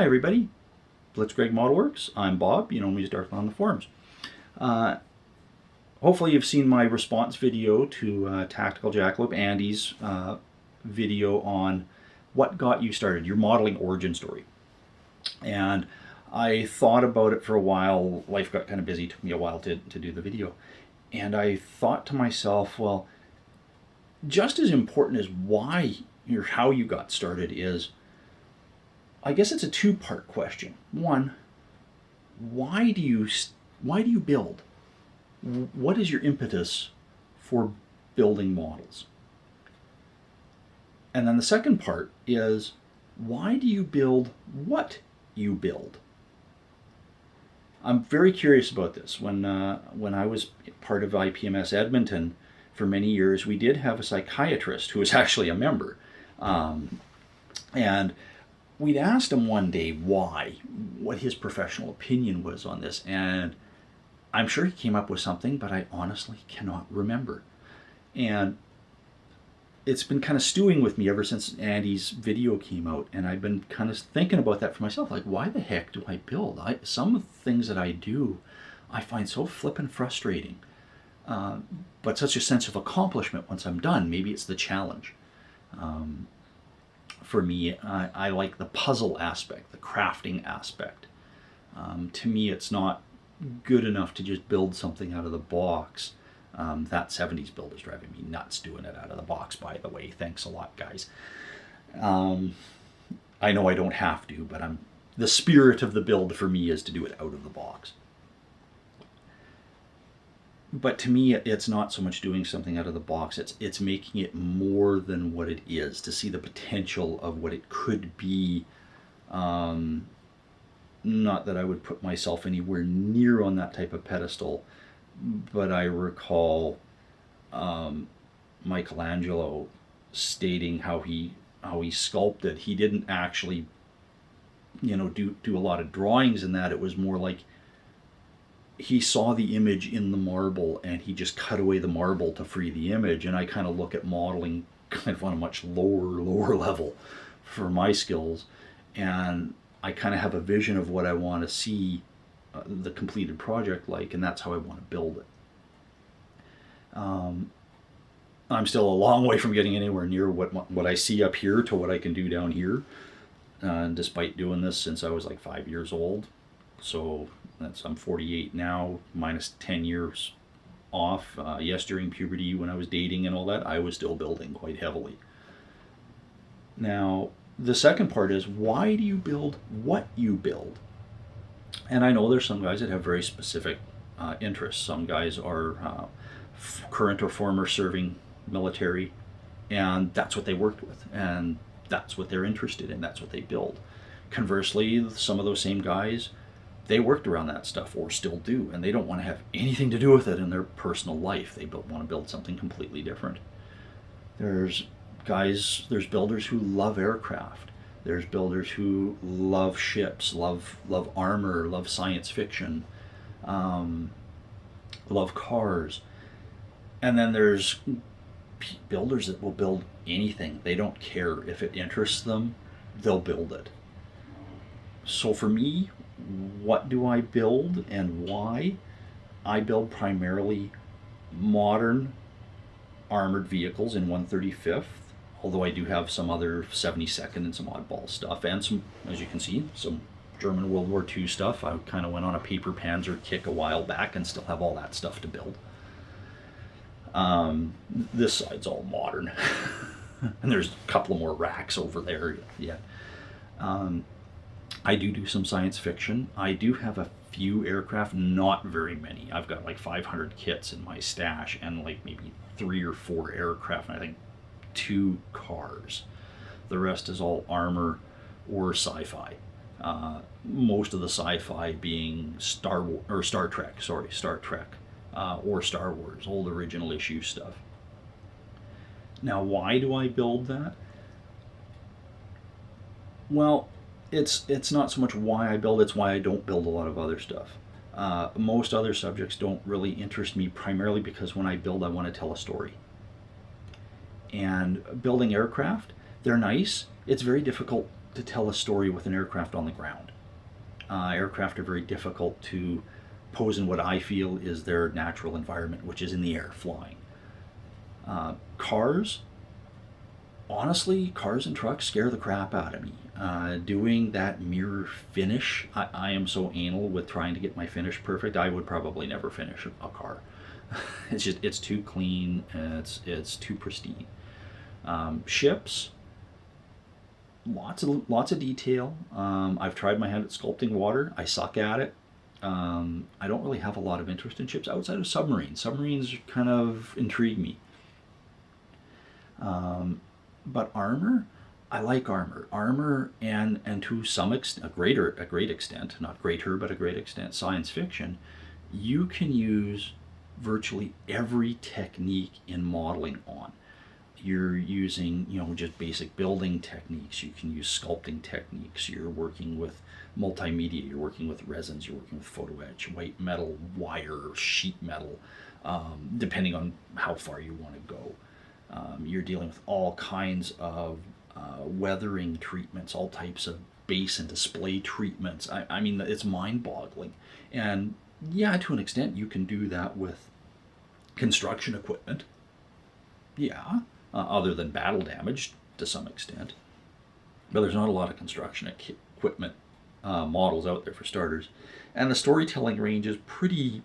Hi everybody, Blitzkrieg Model Works. I'm Bob, you know me as Darth on the forums. Hopefully you've seen my response video to Tactical Jackalope, Andy's video on what got you started, your modeling origin story. And I thought about it for a while. Life got kind of busy, took me a while to do the video. And I thought to myself, well, just as important as why or how you got started is, I guess it's a two-part question. One, why do you build? What is your impetus for building models? And then the second part is, why do you build what you build? I'm very curious about this. When I was part of IPMS Edmonton for many years, we did have a psychiatrist who was actually a member. And we'd asked him one day what his professional opinion was on this. And I'm sure he came up with something, but I honestly cannot remember. And it's been kind of stewing with me ever since Andy's video came out. And I've been kind of thinking about that for myself. Like, why the heck do I build? Some of the things that I do, I find so flippin' frustrating. But such a sense of accomplishment once I'm done. Maybe it's the challenge. For me, I like the puzzle aspect, the crafting aspect. To me, it's not good enough to just build something out of the box. That 70s build is driving me nuts doing it out of the box, by the way. Thanks a lot, guys. I know I don't have to, but the spirit of the build for me is to do it out of the box. But to me, it's not so much doing something out of the box. It's making it more than what it is, to see the potential of what it could be. Not that I would put myself anywhere near on that type of pedestal, but I recall Michelangelo stating how he sculpted. He didn't actually, do a lot of drawings in that. It was more like he saw the image in the marble and he just cut away the marble to free the image. And I kind of look at modeling kind of on a much lower level for my skills. And I kind of have a vision of what I want to see the completed project like, and that's how I want to build it. I'm still a long way from getting anywhere near what I see up here to what I can do down here, despite doing this since I was like 5 years old. So I'm 48 now, minus 10 years off. Yes, during puberty when I was dating and all that, I was still building quite heavily. Now, the second part is, why do you build what you build? And I know there's some guys that have very specific interests. Some guys are current or former serving military, and that's what they worked with, and that's what they're interested in, that's what they build. Conversely, some of those same guys, they worked around that stuff or still do, and they don't want to have anything to do with it in their personal life. They want to build something completely different. There's builders who love aircraft. There's builders who love ships, love armor, love science fiction, love cars. And then there's builders that will build anything. They don't care. If it interests them, they'll build it. So for me, what do I build and why? I build primarily modern armored vehicles in 135th, although I do have some other 72nd and some oddball stuff, and some, as you can see, some German World War II stuff. I kind of went on a paper Panzer kick a while back and still have all that stuff to build. This side's all modern. And there's a couple more racks over there yet. I do some science fiction. I do have a few aircraft, not very many. I've got like 500 kits in my stash and like maybe 3 or 4 aircraft, and I think 2 cars. The rest is all armor or sci-fi. Most of the sci-fi being Star Trek, or Star Wars, old original issue stuff. Now, why do I build that? Well, it's not so much why I build, it's why I don't build a lot of other stuff. Most other subjects don't really interest me, primarily because when I build, I want to tell a story. And building aircraft, they're nice. It's very difficult to tell a story with an aircraft on the ground. Aircraft are very difficult to pose in what I feel is their natural environment, which is in the air, flying. Cars, honestly, cars and trucks scare the crap out of me. Doing that mirror finish, I am so anal with trying to get my finish perfect. I would probably never finish a car. It's too clean and it's too pristine. Ships, lots of detail. I've tried my hand at sculpting water. I suck at it. I don't really have a lot of interest in ships outside of submarines. Submarines kind of intrigue me. But armor, I like armor. Armor and to some extent, a great extent, not greater, but a great extent, science fiction, you can use virtually every technique in modeling on. You're using, just basic building techniques. You can use sculpting techniques. You're working with multimedia. You're working with resins. You're working with photo etch, white metal, wire, sheet metal, depending on how far you want to go. You're dealing with all kinds of weathering treatments, all types of base and display treatments. I mean, it's mind-boggling. And yeah, to an extent, you can do that with construction equipment. Yeah, other than battle damage to some extent. But there's not a lot of construction equipment models out there for starters. And the storytelling range is pretty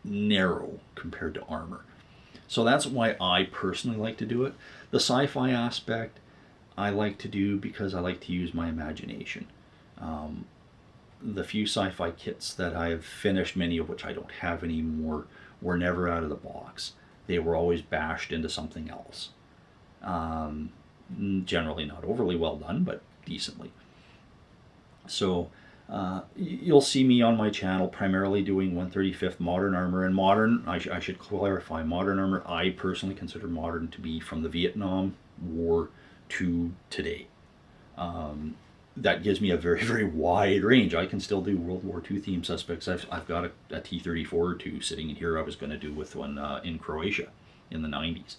narrow compared to armor. So that's why I personally like to do it. The sci-fi aspect I like to do because I like to use my imagination. The few sci-fi kits that I've finished, many of which I don't have anymore, were never out of the box. They were always bashed into something else. Generally not overly well done, but decently. So you'll see me on my channel primarily doing 135th modern armor. And modern, I should clarify, modern armor, I personally consider modern to be from the Vietnam War to today. That gives me a very, very wide range. I can still do World War II theme suspects. I've got a T-34 or two sitting in here I was going to do with one in Croatia in the 90s.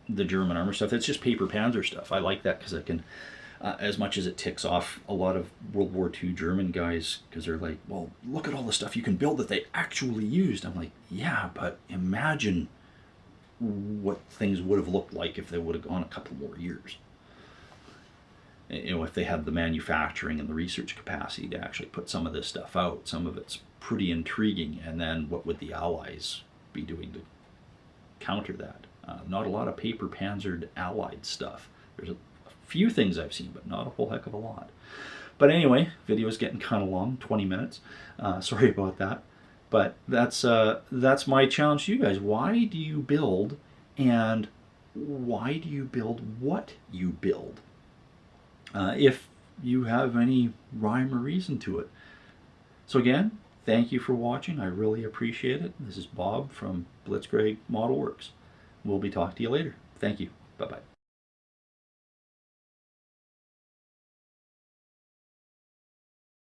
The German armor stuff, it's just paper panzer stuff. I like that because I can, as much as it ticks off a lot of World War II German guys, because they're like, well, look at all the stuff you can build that they actually used. I'm like, yeah, but imagine what things would have looked like if they would have gone a couple more years. If they had the manufacturing and the research capacity to actually put some of this stuff out. Some of it's pretty intriguing. And then what would the Allies be doing to counter that? Not a lot of paper panzered Allied stuff. There's a few things I've seen, but not a whole heck of a lot. But anyway, video is getting kind of long, 20 minutes. Sorry about that. But that's my challenge to you guys. Why do you build, and why do you build what you build? If you have any rhyme or reason to it. So again, thank you for watching. I really appreciate it. This is Bob from Blitzkrieg Model Works. We'll be talking to you later. Thank you. Bye-bye.